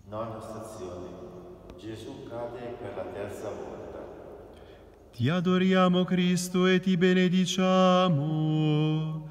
Nona stazione. Gesù cade per la terza volta. Ti adoriamo Cristo e ti benediciamo,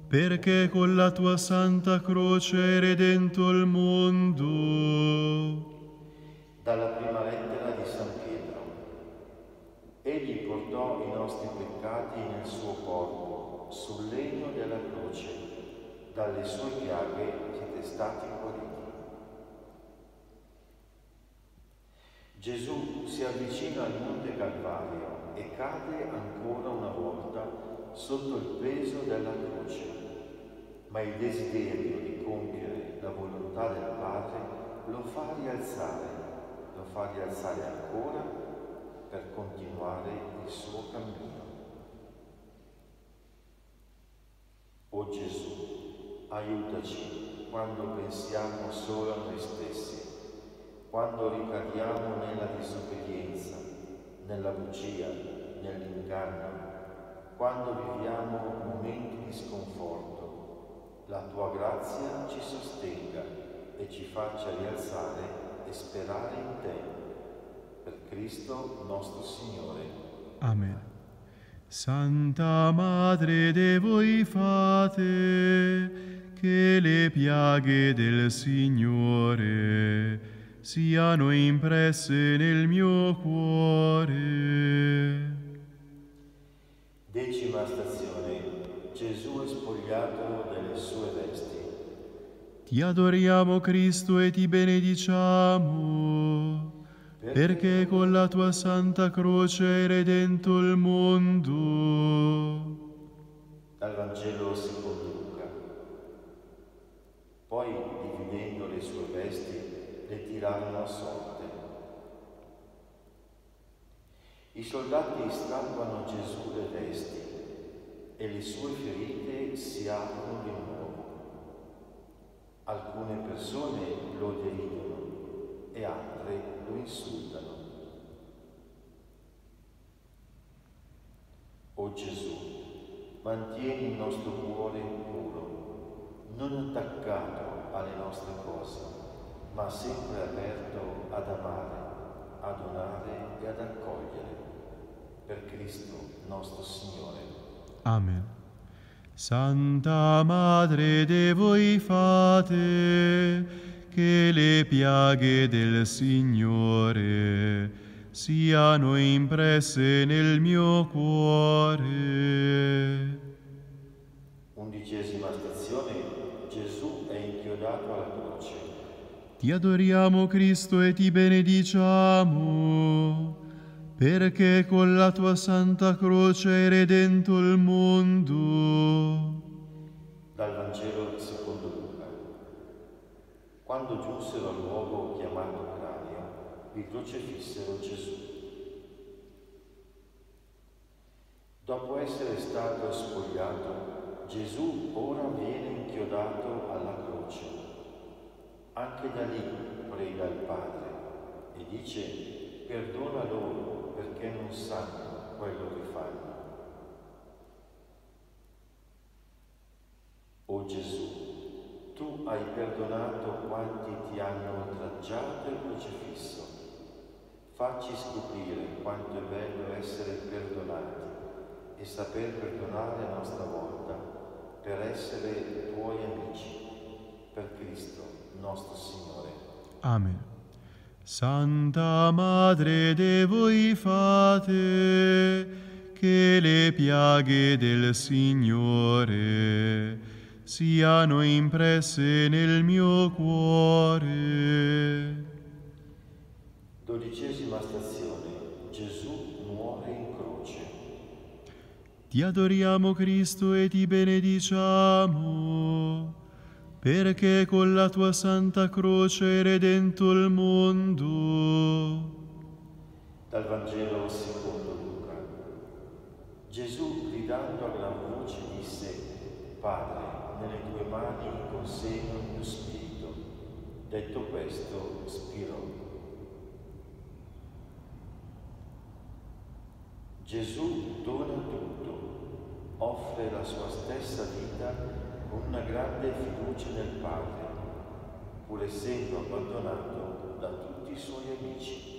perché con la tua santa croce hai redento il mondo. Dalla prima lettera di San Pietro. Egli portò i nostri peccati nel suo corpo, sul legno della croce. Dalle sue piaghe siete stati guariti. Gesù si avvicina al Monte Calvario e cade ancora una volta sotto il peso della croce, ma il desiderio di compiere la volontà del Padre lo fa rialzare ancora per continuare il suo cammino. O Gesù, aiutaci quando pensiamo solo a noi stessi, quando ricadiamo nella disobbedienza, nella bugia, nell'inganno, quando viviamo momenti di sconforto. La tua grazia ci sostenga e ci faccia rialzare e sperare in te. Per Cristo nostro Signore. Amen. Santa Madre de voi fate, che le piaghe del Signore siano impresse nel mio cuore. Decima stazione. Gesù è spogliato delle sue vesti. Ti adoriamo Cristo e ti benediciamo, perché con la tua santa croce hai redento il mondo. Dal Vangelo secondo Luca. Poi, dividendo le sue vesti, le tirarono a sorte. I soldati strappano a Gesù le vesti e le sue ferite si aprono di nuovo. Alcune persone lo deridono e altre lo insultano. O Gesù, mantieni il nostro cuore puro, non attaccato alle nostre cose, ma sempre aperto ad amare, a donare e ad accogliere. Per Cristo nostro Signore. Amen. Santa Madre de voi fate, che le piaghe del Signore siano impresse nel mio cuore. Undicesima stazione. Gesù è inchiodato alla croce. Ti adoriamo Cristo e ti benediciamo, perché con la tua santa croce hai redento il mondo. Dal Vangelo secondo Luca. Quando giunsero al luogo chiamato Cranio, vi crocefissero Gesù. Dopo essere stato spogliato, Gesù ora viene inchiodato alla croce. Anche da lì prega il Padre e dice: perdona loro perché non sanno quello che fanno. O Gesù, tu hai perdonato quanti ti hanno oltraggiato e crocifisso. Facci scoprire quanto è bello essere perdonati e saper perdonare a nostra volta per essere tuoi amici. Per Cristo nostro Signore. Amen. Santa Madre de voi fate, che le piaghe del Signore siano impresse nel mio cuore. Dodicesima stazione. Gesù muore in croce. Ti adoriamo Cristo e ti benediciamo, perché con la tua santa croce hai redento il mondo. Dal Vangelo secondo Luca. Gesù, gridando a gran voce, disse: Padre, nelle tue mani consegno il mio spirito. Detto questo, spirò. Gesù dona tutto, offre la sua stessa vita con una grande fiducia nel Padre, pur essendo abbandonato da tutti i suoi amici.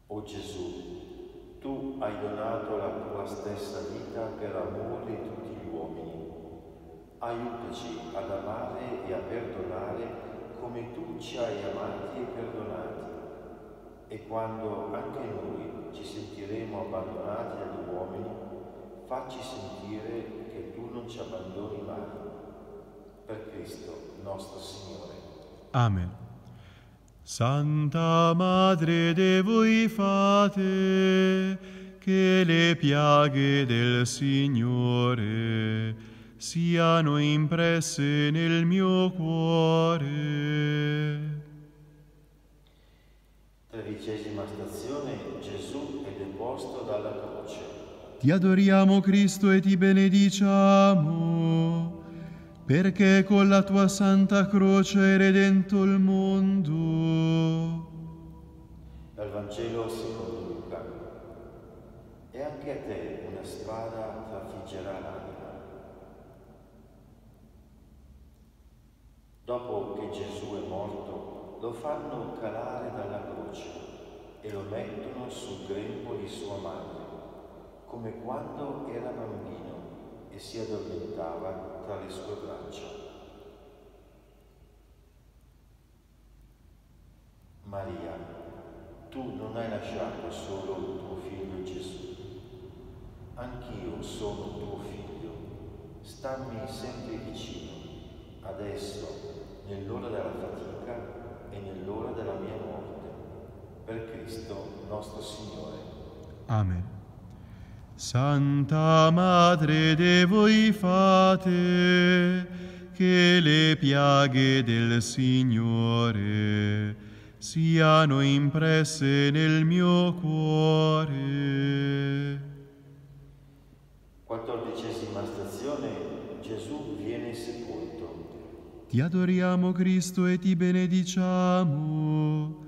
O Gesù, tu hai donato la tua stessa vita per amore di tutti gli uomini. Aiutaci ad amare e a perdonare come tu ci hai amati e perdonati. E quando anche noi ci sentiremo abbandonati dagli uomini, facci sentire che tu non ci abbandoni mai. Per Cristo nostro Signore. Amen. Santa Madre de voi fate, che le piaghe del Signore siano impresse nel mio cuore. 13ª stazione. Gesù è deposto dalla croce. Ti adoriamo, Cristo, e ti benediciamo, perché con la tua santa croce hai redento il mondo. Dal Vangelo secondo Luca. E anche a te una spada trafiggerà l'anima. Dopo che Gesù è morto, lo fanno calare dalla croce e lo mettono sul grembo di sua madre, come quando era bambino e si addormentava tra le sue braccia. Maria, tu non hai lasciato solo il tuo figlio Gesù. Anch'io sono tuo figlio. Stammi sempre vicino, adesso, nell'ora della fatica e nell'ora della mia morte. Per Cristo nostro Signore. Amen. Santa Madre de voi fate, che le piaghe del Signore siano impresse nel mio cuore. 14ª stazione. Gesù viene sepolto. Ti adoriamo, Cristo, e ti benediciamo,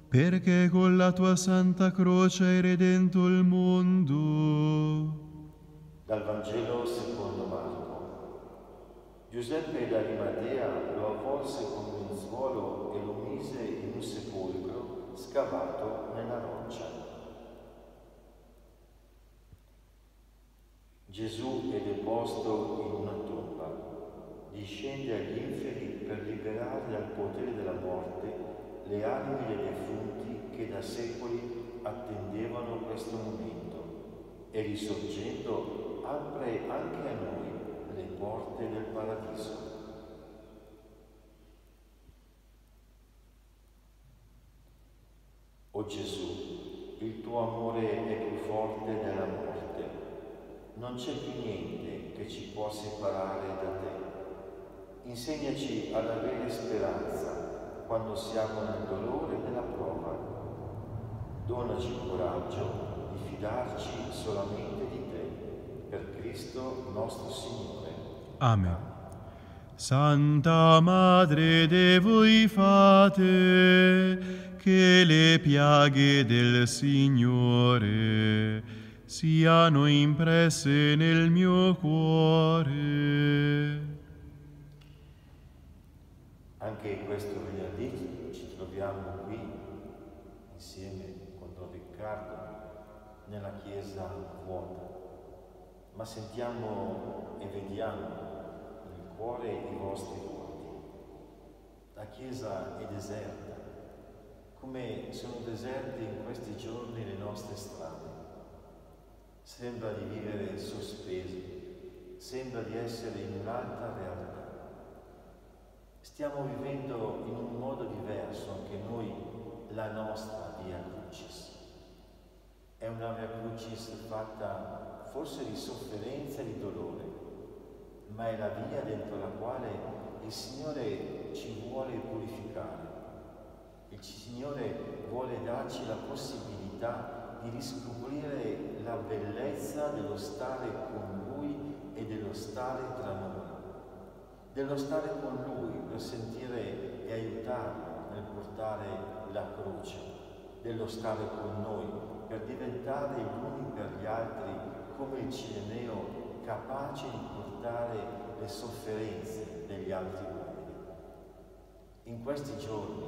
perché con la tua santa croce hai redento il mondo. Dal Vangelo secondo Marco. Giuseppe d'Arimatea lo avvolse con un lenzuolo e lo mise in un sepolcro scavato nella roccia. Gesù è deposto in una tomba, discende agli inferi per liberare dal potere della morte le anime dei defunti che da secoli attendevano questo momento e risorgendo apre anche a noi le porte del paradiso. O Gesù, il tuo amore è più forte della morte. Non c'è più niente che ci può separare da te. Insegnaci ad avere speranza quando siamo nel dolore e nella prova. Donaci il coraggio di fidarci solamente di te, per Cristo nostro Signore. Amen. Santa Madre de voi fate, che le piaghe del Signore siano impresse nel mio cuore. Anche questo venerdì ci troviamo qui insieme con Don Riccardo nella chiesa vuota, ma sentiamo e vediamo nel cuore i vostri vuoti. La chiesa è deserta, come sono deserte in questi giorni le nostre strade. Sembra di vivere sospesi, sembra di essere in un'altra realtà. Stiamo vivendo in un modo diverso anche noi la nostra Via Crucis. È una Via Crucis fatta forse di sofferenza e di dolore, ma è la via dentro la quale il Signore ci vuole purificare. Il Signore vuole darci la possibilità di riscoprire la bellezza dello stare con Lui e dello stare tra noi, dello stare con Lui per sentire e aiutarlo nel portare la croce, dello stare con noi per diventare gli uni per gli altri come il Cireneo, capace di portare le sofferenze degli altri uomini. In questi giorni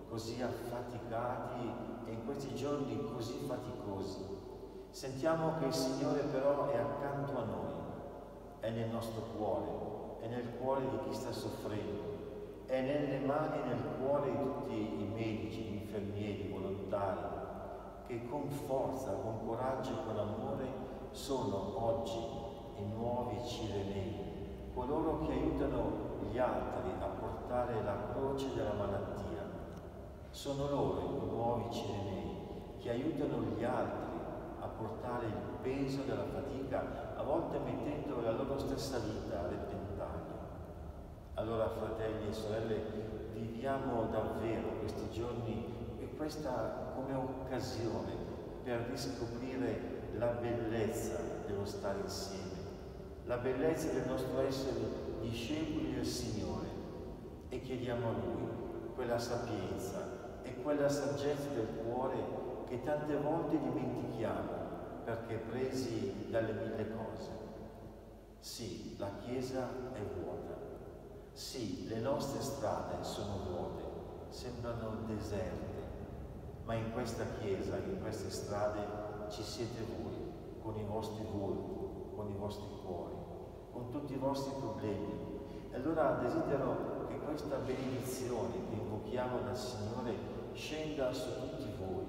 così affaticati e in questi giorni così faticosi, sentiamo che il Signore però è accanto a noi, è nel nostro cuore, è nel cuore di chi sta soffrendo, è nelle mani e nel cuore di tutti i medici, gli infermieri, i volontari, che con forza, con coraggio e con amore sono oggi i nuovi Cirenei, coloro che aiutano gli altri a portare la croce della malattia. Sono loro i nuovi Cirenei che aiutano gli altri a portare il peso della fatica, a volte mettendo la loro stessa vita a repentaglio. Allora, fratelli e sorelle, viviamo davvero questi giorni e questa come occasione per riscoprire la bellezza dello stare insieme, la bellezza del nostro essere discepoli del Signore, e chiediamo a Lui quella sapienza e quella saggezza del cuore che tante volte dimentichiamo perché presi dalle mille cose. Sì, la Chiesa è vuota. Sì, le nostre strade sono vuote, sembrano deserte, ma in questa Chiesa, in queste strade ci siete voi, con i vostri volti, con i vostri cuori, con tutti i vostri problemi. E allora desidero che questa benedizione che invochiamo dal Signore scenda su tutti voi,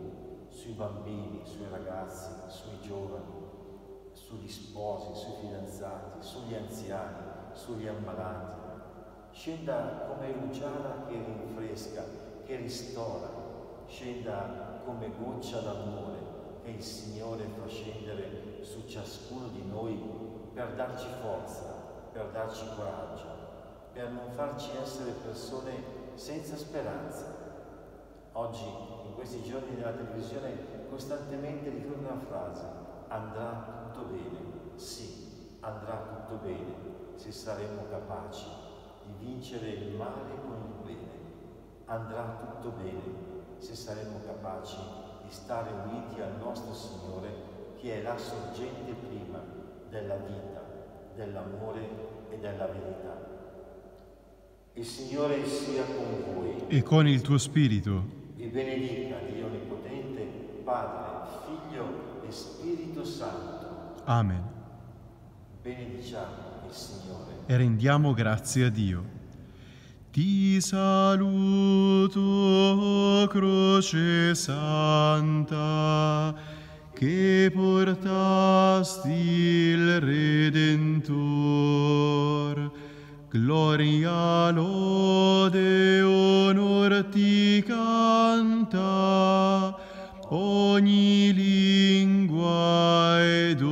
sui bambini, sui ragazzi, sui giovani, sugli sposi, sui fidanzati, sugli anziani, sugli ammalati. Scenda come rugiada che rinfresca, che ristora, scenda come goccia d'amore che il Signore fa scendere su ciascuno di noi per darci forza, per darci coraggio, per non farci essere persone senza speranza. Oggi, in questi giorni nella televisione, costantemente ritorna una frase: andrà tutto bene. Sì, andrà tutto bene se saremo capaci di vincere il male con il bene. Andrà tutto bene se saremo capaci di stare uniti al nostro Signore, che è la sorgente prima della vita, dell'amore e della verità. Il Signore sia con voi. E con il tuo spirito. Vi benedica Dio Onnipotente, Padre, Figlio e Spirito Santo. Amen. Benediciamo il Signore. E rendiamo grazie a Dio. Ti saluto, croce santa, che portasti il Redentor. Gloria, lode, onor ti canta ogni lingua ed